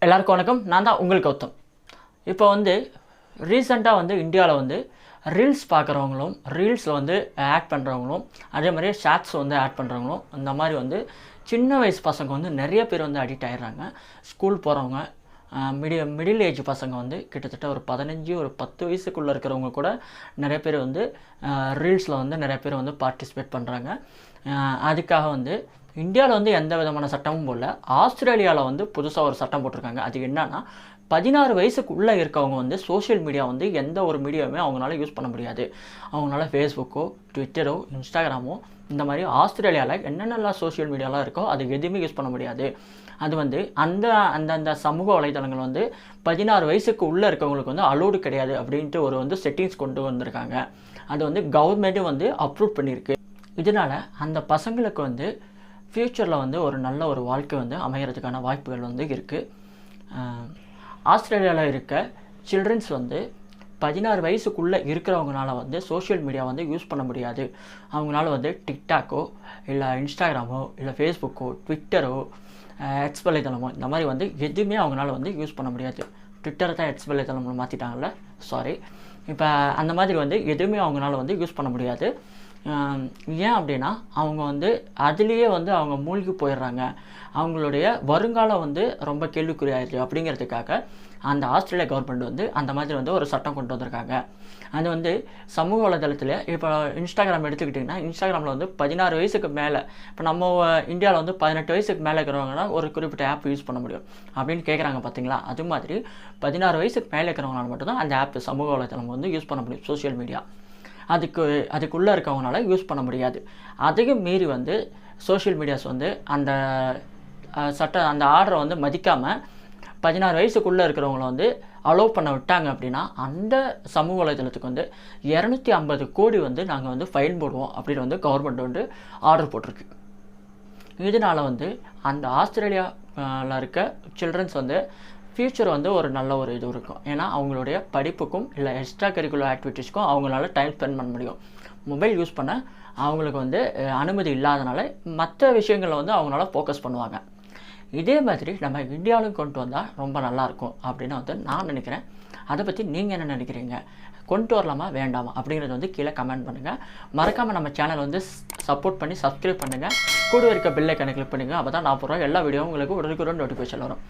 எல்லாருக்கும் வணக்கம். நான் தான் உங்கள் கௌதம். இப்போ ரீசெண்டாக இந்தியாவில் ரீல்ஸ் பார்க்குறவங்களும் ரீல்ஸில் ஆட் பண்ணுறவங்களும் அதே மாதிரியே ஷார்ட்ஸ் ஆட் பண்ணுறவங்களும் இந்த மாதிரி சின்ன வயசு பசங்க நிறைய பேர் அடிக்ட் ஆகிடுறாங்க. ஸ்கூல் போகிறவங்க, மிடில் ஏஜ் பசங்க கிட்டத்தட்ட ஒரு 15 ஒரு 10 வயசுக்குள்ளே இருக்கிறவங்க கூட நிறைய பேர் ரீல்ஸில் நிறைய பேர் பார்ட்டிசிபேட் பண்ணுறாங்க. அதுக்காக இந்தியாவில் எந்த விதமான சட்டமும் போடல. ஆஸ்திரேலியாவில் புதுசாக ஒரு சட்டம் போட்டிருக்காங்க. அது என்னன்னா 16 வயசுக்குள்ளே இருக்கவங்க சோஷியல் மீடியா எந்த ஒரு மீடியாவுமே அவங்களால யூஸ் பண்ண முடியாது. அவங்களால ஃபேஸ்புக்கோ, ட்விட்டரோ, இன்ஸ்டாகிராமோ இந்த மாதிரி ஆஸ்திரேலியாவில் என்னென்னலாம் சோஷியல் மீடியாலாம் இருக்கோ அது எதுவுமே யூஸ் பண்ண முடியாது. அது அந்த சமூக வலைதளங்கள் 16 வயசுக்கு உள்ளே இருக்கவங்களுக்கு அலோடு கிடையாது அப்படின்ட்டு ஒரு செட்டிங்ஸ் கொண்டு வந்திருக்காங்க. அது கவர்மெண்ட்டும் அப்ரூவ் பண்ணியிருக்கு. இதனால் அந்த பசங்களுக்கு ஃப்யூச்சரில் ஒரு நல்ல ஒரு வாழ்க்கை அமைகிறதுக்கான வாய்ப்புகள் இருக்குது. ஆஸ்திரேலியாவில் இருக்க சில்ட்ரன்ஸ் 16 வயசுக்குள்ளே இருக்கிறவங்களால சோஷியல் மீடியா யூஸ் பண்ண முடியாது. அவங்களால டிக்டாக்கோ இல்லை இன்ஸ்டாகிராமோ இல்லை ஃபேஸ்புக்கோ, ட்விட்டரோ, எக்ஸ் வலைத்தளமோ இந்த மாதிரி எதுவுமே அவங்களால யூஸ் பண்ண முடியாது. ட்விட்டரை தான் எக்ஸ் வலைத்தளம் மாற்றிட்டாங்கல்ல, சாரி. இப்போ அந்த மாதிரி எதுவுமே அவங்களால யூஸ் பண்ண முடியாது. ஏன் அப்படின்னா அவங்க அதுலேயே அவங்க மூழ்கி போயிடுறாங்க. அவங்களுடைய வருங்காலம் ரொம்ப கேள்விக்குறியாயிருச்சு. அப்படிங்கிறதுக்காக அந்த ஆஸ்திரேலியா கவர்மெண்ட் அந்த மாதிரி ஒரு சட்டம் கொண்டு வந்திருக்காங்க. அது சமூக வலைதளத்தில் இப்போ இன்ஸ்டாகிராம் எடுத்துக்கிட்டிங்கன்னா, இன்ஸ்டாகிராமில் 16 வயசுக்கு மேலே, இப்போ நம்ம இந்தியாவில் 18 வயசுக்கு மேலே இருக்கிறவங்கன்னா ஒரு குறிப்பிட்ட ஆப் யூஸ் பண்ண முடியும் அப்படின்னு கேட்குறாங்க பார்த்தீங்களா. அது மாதிரி 16 வயசுக்கு மேலே இருக்கிறவங்களால மட்டும்தான் அந்த ஆப் சமூக வலைதளம் யூஸ் பண்ண முடியும். சோஷியல் மீடியா அதுக்குள்ளே இருக்கவங்களால யூஸ் பண்ண முடியாது. அதையும் மீறி சோஷியல் மீடியாஸ் அந்த அந்த ஆர்டரை மதிக்காமல் 16 வயசுக்குள்ளே இருக்கிறவங்கள அலோவ் பண்ண விட்டாங்க அப்படின்னா அந்த சமூக வலைதளத்துக்கு 250 கோடி நாங்கள் ஃபைன் போடுவோம் அப்படின்னு கவர்மெண்ட் ஆர்டர் போட்டிருக்கு. இதனால் அந்த ஆஸ்திரேலியாவில் இருக்க சில்ட்ரன்ஸ் ஃப்யூச்சர் ஒரு நல்ல ஒரு இது இருக்கும். ஏன்னா அவங்களுடைய படிப்புக்கும் இல்லை எக்ஸ்ட்ரா கரிக்குலர் ஆக்டிவிட்டீஸ்க்கும் அவங்களால டைம் ஸ்பெண்ட் பண்ண முடியும். மொபைல் யூஸ் பண்ண அவங்களுக்கு அனுமதி இல்லாதனால மற்ற விஷயங்களில் அவங்களால ஃபோக்கஸ் பண்ணுவாங்க. இதே மாதிரி நம்ம இந்தியாவிலும் கொண்டு வந்தால் ரொம்ப நல்லாயிருக்கும் அப்படின்னு நான் நினைக்கிறேன். அதை பற்றி நீங்கள் என்ன நினைக்கிறீங்க? கொண்டு வரலாமா வேண்டாமா அப்படிங்கிறது கீழே கமெண்ட் பண்ணுங்கள். மறக்காமல் நம்ம சேனல் சப்போர்ட் பண்ணி சப்ஸ்கிரைப் பண்ணுங்கள். கூட இருக்க பெல் ஐக்கானை கிளிக் பண்ணுங்கள். அப்போ தான் நான் போடுற எல்லா வீடியோவும் உங்களுக்கு உடனுக்குடன் நோட்டிஃபிகேஷன் வரும்.